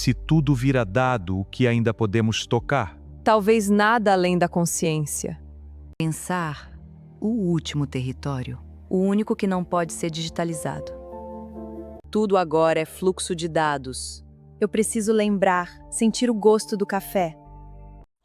se tudo vira dado, o que ainda podemos tocar? Talvez nada além da consciência. Pensar o último território, o único que não pode ser digitalizado. Tudo agora é fluxo de dados. Eu preciso lembrar, sentir o gosto do café.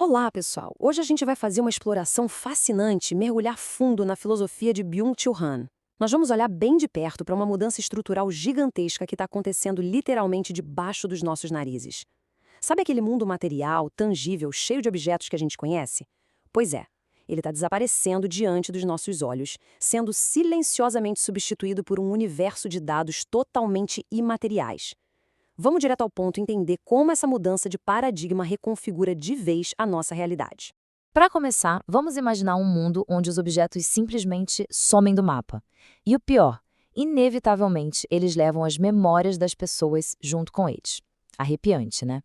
Olá, pessoal! Hoje a gente vai fazer uma exploração fascinante e mergulhar fundo na filosofia de Byung-Chul Han. Nós vamos olhar bem de perto para uma mudança estrutural gigantesca que está acontecendo literalmente debaixo dos nossos narizes. Sabe aquele mundo material, tangível, cheio de objetos que a gente conhece? Pois é, ele está desaparecendo diante dos nossos olhos, sendo silenciosamente substituído por um universo de dados totalmente imateriais. Vamos direto ao ponto entender como essa mudança de paradigma reconfigura de vez a nossa realidade. Para começar, vamos imaginar um mundo onde os objetos simplesmente somem do mapa. E o pior, inevitavelmente, eles levam as memórias das pessoas junto com eles. Arrepiante, né?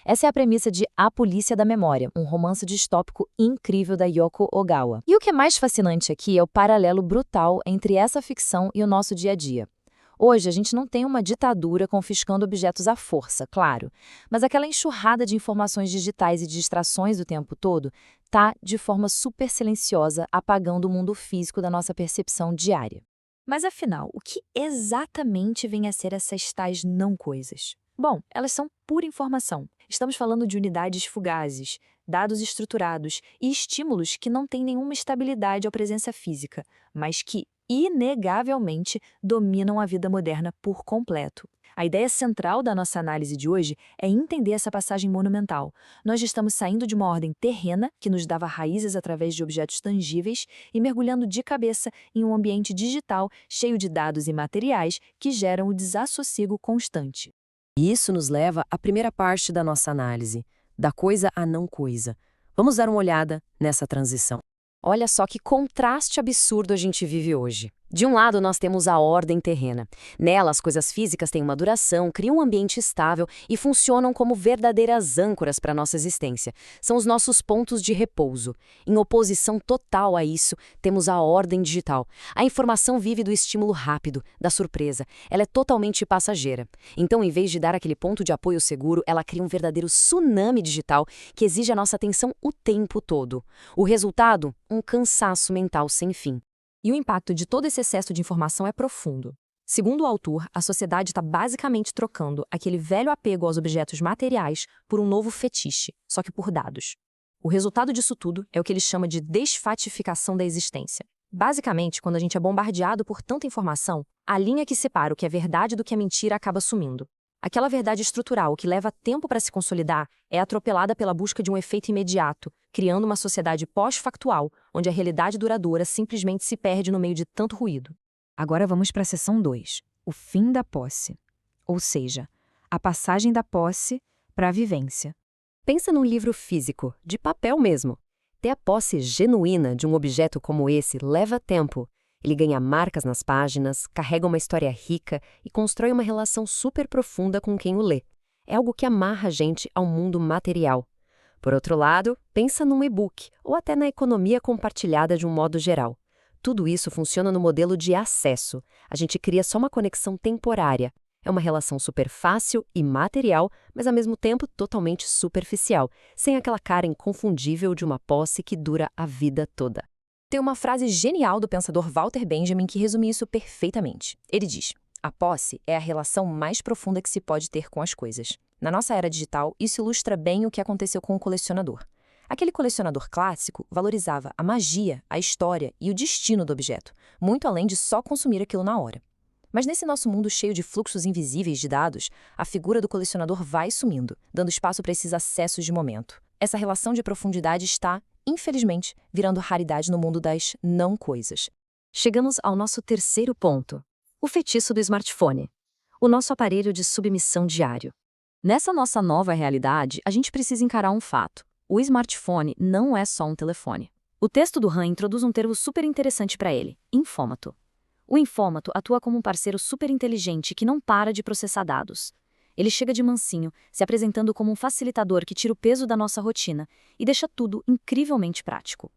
Essa é a premissa de A Polícia da Memória, um romance distópico incrível da Yoko Ogawa. E o que é mais fascinante aqui é o paralelo brutal entre essa ficção e o nosso dia a dia. Hoje, a gente não tem uma ditadura confiscando objetos à força, claro, mas aquela enxurrada de informações digitais e distrações o tempo todo está, de forma super silenciosa, apagando o mundo físico da nossa percepção diária. Mas afinal, o que exatamente vem a ser essas tais não-coisas? Bom, elas são pura informação. Estamos falando de unidades fugazes, dados estruturados e estímulos que não têm nenhuma estabilidade ou presença física, mas que, inegavelmente, dominam a vida moderna por completo. A ideia central da nossa análise de hoje é entender essa passagem monumental. Nós estamos saindo de uma ordem terrena, que nos dava raízes através de objetos tangíveis, e mergulhando de cabeça em um ambiente digital cheio de dados imateriais que geram o desassossego constante. E isso nos leva à primeira parte da nossa análise, da coisa à não coisa. Vamos dar uma olhada nessa transição. Olha só que contraste absurdo a gente vive hoje. De um lado, nós temos a ordem terrena. Nela, as coisas físicas têm uma duração, criam um ambiente estável e funcionam como verdadeiras âncoras para a nossa existência. São os nossos pontos de repouso. Em oposição total a isso, temos a ordem digital. A informação vive do estímulo rápido, da surpresa. Ela é totalmente passageira. Então, em vez de dar aquele ponto de apoio seguro, ela cria um verdadeiro tsunami digital que exige a nossa atenção o tempo todo. O resultado? Um cansaço mental sem fim. E o impacto de todo esse excesso de informação é profundo. Segundo o autor, a sociedade está basicamente trocando aquele velho apego aos objetos materiais por um novo fetiche, só que por dados. O resultado disso tudo é o que ele chama de desfatificação da existência. Basicamente, quando a gente é bombardeado por tanta informação, a linha que separa o que é verdade do que é mentira acaba sumindo. Aquela verdade estrutural que leva tempo para se consolidar é atropelada pela busca de um efeito imediato, criando uma sociedade pós-factual, onde a realidade duradoura simplesmente se perde no meio de tanto ruído. Agora vamos para a seção 2, o fim da posse. Ou seja, a passagem da posse para a vivência. Pensa num livro físico, de papel mesmo. Ter a posse genuína de um objeto como esse leva tempo. Ele ganha marcas nas páginas, carrega uma história rica e constrói uma relação super profunda com quem o lê. É algo que amarra a gente ao mundo material. Por outro lado, pensa num e-book ou até na economia compartilhada de um modo geral. Tudo isso funciona no modelo de acesso. A gente cria só uma conexão temporária. É uma relação super fácil e material, mas ao mesmo tempo totalmente superficial, sem aquela cara inconfundível de uma posse que dura a vida toda. Tem uma frase genial do pensador Walter Benjamin que resume isso perfeitamente. Ele diz: a posse é a relação mais profunda que se pode ter com as coisas. Na nossa era digital, isso ilustra bem o que aconteceu com o colecionador. Aquele colecionador clássico valorizava a magia, a história e o destino do objeto, muito além de só consumir aquilo na hora. Mas nesse nosso mundo cheio de fluxos invisíveis de dados, a figura do colecionador vai sumindo, dando espaço para esses acessos de momento. Essa relação de profundidade está, infelizmente, virando raridade no mundo das não-coisas. Chegamos ao nosso terceiro ponto, o feitiço do smartphone, o nosso aparelho de submissão diário. Nessa nossa nova realidade, a gente precisa encarar um fato. O smartphone não é só um telefone. O texto do Han introduz um termo super interessante para ele, infômato. O infômato atua como um parceiro super inteligente que não para de processar dados. Ele chega de mansinho, se apresentando como um facilitador que tira o peso da nossa rotina e deixa tudo incrivelmente prático.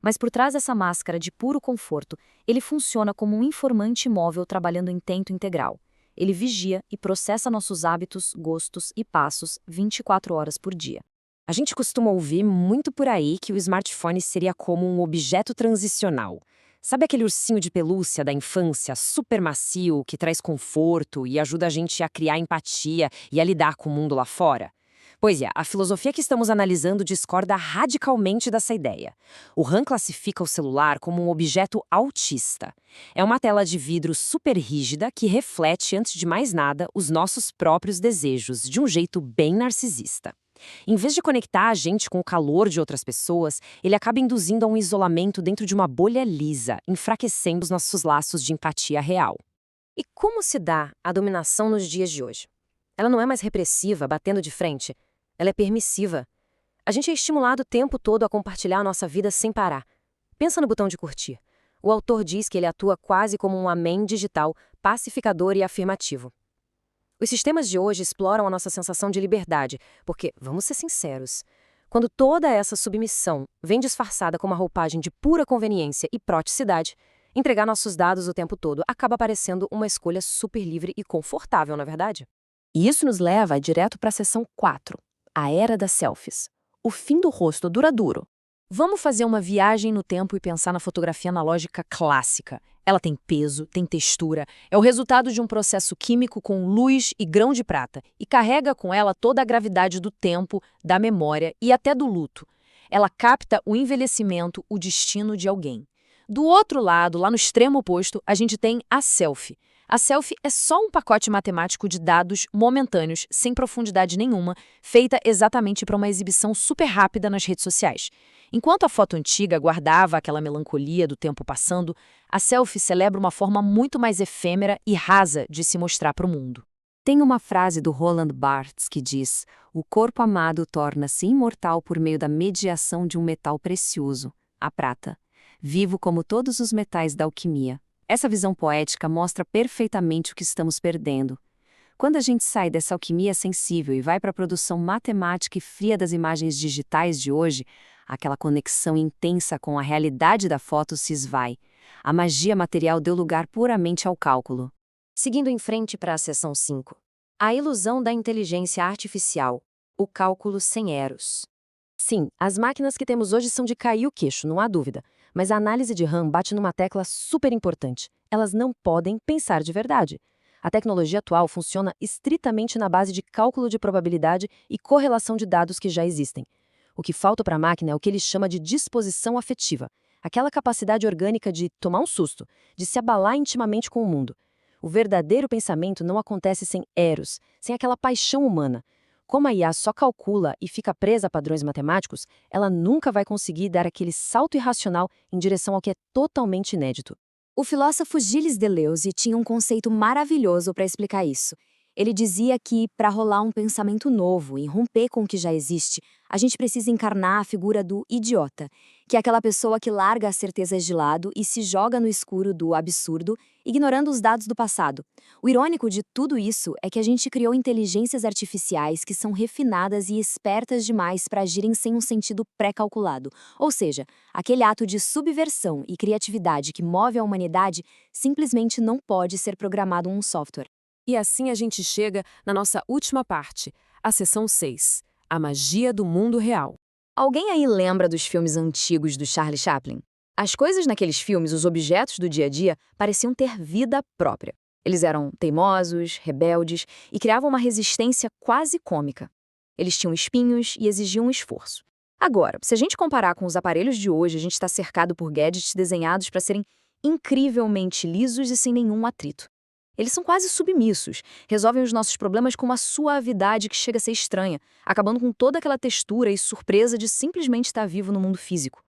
Mas por trás dessa máscara de puro conforto, ele funciona como um informante móvel trabalhando em tempo integral. Ele vigia e processa nossos hábitos, gostos e passos 24 horas por dia. A gente costuma ouvir muito por aí que o smartphone seria como um objeto transicional. Sabe aquele ursinho de pelúcia da infância, super macio, que traz conforto e ajuda a gente a criar empatia e a lidar com o mundo lá fora? Pois é, a filosofia que estamos analisando discorda radicalmente dessa ideia. O RAM classifica o celular como um objeto autista. É uma tela de vidro super rígida que reflete, antes de mais nada, os nossos próprios desejos, de um jeito bem narcisista. Em vez de conectar a gente com o calor de outras pessoas, ele acaba induzindo a um isolamento dentro de uma bolha lisa, enfraquecendo os nossos laços de empatia real. E como se dá a dominação nos dias de hoje? Ela não é mais repressiva, batendo de frente. Ela é permissiva. A gente é estimulado o tempo todo a compartilhar a nossa vida sem parar. Pensa no botão de curtir. O autor diz que ele atua quase como um amém digital, pacificador e afirmativo. Os sistemas de hoje exploram a nossa sensação de liberdade, porque, vamos ser sinceros, quando toda essa submissão vem disfarçada com uma roupagem de pura conveniência e praticidade, entregar nossos dados o tempo todo acaba parecendo uma escolha super livre e confortável, não é verdade? E isso nos leva direto para a seção 4, a era das selfies, o fim do rosto duradouro. Vamos fazer uma viagem no tempo e pensar na fotografia analógica clássica. Ela tem peso, tem textura, é o resultado de um processo químico com luz e grão de prata e carrega com ela toda a gravidade do tempo, da memória e até do luto. Ela capta o envelhecimento, o destino de alguém. Do outro lado, lá no extremo oposto, a gente tem a selfie. A selfie é só um pacote matemático de dados momentâneos, sem profundidade nenhuma, feita exatamente para uma exibição super rápida nas redes sociais. Enquanto a foto antiga guardava aquela melancolia do tempo passando, a selfie celebra uma forma muito mais efêmera e rasa de se mostrar para o mundo. Tem uma frase do Roland Barthes que diz: "O corpo amado torna-se imortal por meio da mediação de um metal precioso, a prata, vivo como todos os metais da alquimia." Essa visão poética mostra perfeitamente o que estamos perdendo. Quando a gente sai dessa alquimia sensível e vai para a produção matemática e fria das imagens digitais de hoje, aquela conexão intensa com a realidade da foto se esvai. A magia material deu lugar puramente ao cálculo. Seguindo em frente para a seção 5. A ilusão da inteligência artificial. O cálculo sem eros. Sim, as máquinas que temos hoje são de cair o queixo, não há dúvida. Mas a análise de RAM bate numa tecla super importante. Elas não podem pensar de verdade. A tecnologia atual funciona estritamente na base de cálculo de probabilidade e correlação de dados que já existem. O que falta para a máquina é o que ele chama de disposição afetiva, aquela capacidade orgânica de tomar um susto, de se abalar intimamente com o mundo. O verdadeiro pensamento não acontece sem eros, sem aquela paixão humana. Como a IA só calcula e fica presa a padrões matemáticos, ela nunca vai conseguir dar aquele salto irracional em direção ao que é totalmente inédito. O filósofo Gilles Deleuze tinha um conceito maravilhoso para explicar isso. Ele dizia que, para rolar um pensamento novo e romper com o que já existe, a gente precisa encarnar a figura do idiota, que é aquela pessoa que larga as certezas de lado e se joga no escuro do absurdo, ignorando os dados do passado. O irônico de tudo isso é que a gente criou inteligências artificiais que são refinadas e espertas demais para agirem sem um sentido pré-calculado. Ou seja, aquele ato de subversão e criatividade que move a humanidade simplesmente não pode ser programado em um software. E assim a gente chega na nossa última parte, a seção 6, a magia do mundo real. Alguém aí lembra dos filmes antigos do Charlie Chaplin? As coisas naqueles filmes, os objetos do dia a dia, pareciam ter vida própria. Eles eram teimosos, rebeldes e criavam uma resistência quase cômica. Eles tinham espinhos e exigiam um esforço. Agora, se a gente comparar com os aparelhos de hoje, a gente está cercado por gadgets desenhados para serem incrivelmente lisos e sem nenhum atrito. Eles são quase submissos, resolvem os nossos problemas com uma suavidade que chega a ser estranha, acabando com toda aquela textura e surpresa de simplesmente estar vivo no mundo físico.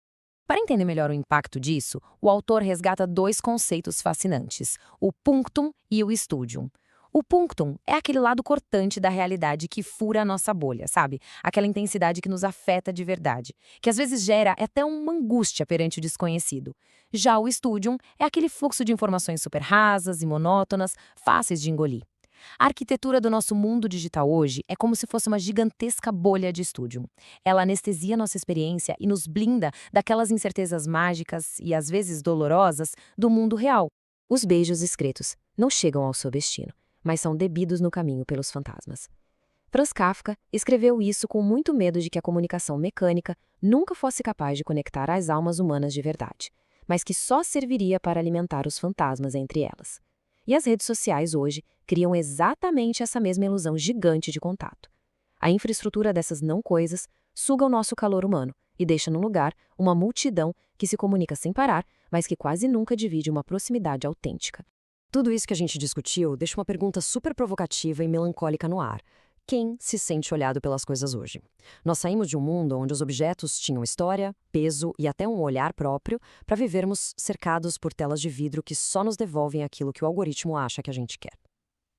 Para entender melhor o impacto disso, o autor resgata dois conceitos fascinantes, o punctum e o studium. O punctum é aquele lado cortante da realidade que fura a nossa bolha, sabe? Aquela intensidade que nos afeta de verdade, que às vezes gera até uma angústia perante o desconhecido. Já o studium é aquele fluxo de informações super rasas e monótonas, fáceis de engolir. A arquitetura do nosso mundo digital hoje é como se fosse uma gigantesca bolha de studium. Ela anestesia nossa experiência e nos blinda daquelas incertezas mágicas e às vezes dolorosas do mundo real. Os beijos excretos não chegam ao seu destino, mas são debidos no caminho pelos fantasmas. Franz Kafka escreveu isso com muito medo de que a comunicação mecânica nunca fosse capaz de conectar as almas humanas de verdade, mas que só serviria para alimentar os fantasmas entre elas. E as redes sociais hoje criam exatamente essa mesma ilusão gigante de contato. A infraestrutura dessas não-coisas suga o nosso calor humano e deixa no lugar uma multidão que se comunica sem parar, mas que quase nunca divide uma proximidade autêntica. Tudo isso que a gente discutiu deixa uma pergunta super provocativa e melancólica no ar. Quem se sente olhado pelas coisas hoje? Nós saímos de um mundo onde os objetos tinham história, peso e até um olhar próprio para vivermos cercados por telas de vidro que só nos devolvem aquilo que o algoritmo acha que a gente quer.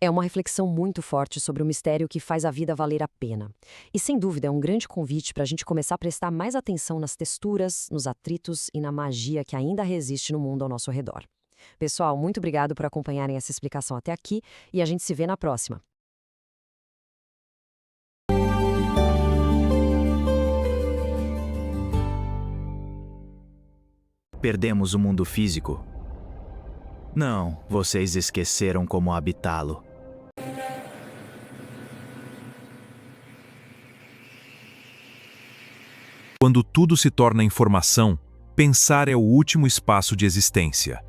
É uma reflexão muito forte sobre o mistério que faz a vida valer a pena. E sem dúvida é um grande convite para a gente começar a prestar mais atenção nas texturas, nos atritos e na magia que ainda resiste no mundo ao nosso redor. Pessoal, muito obrigado por acompanharem essa explicação até aqui e a gente se vê na próxima. Perdemos o mundo físico? Não, vocês esqueceram como habitá-lo. Quando tudo se torna informação, pensar é o último espaço de existência.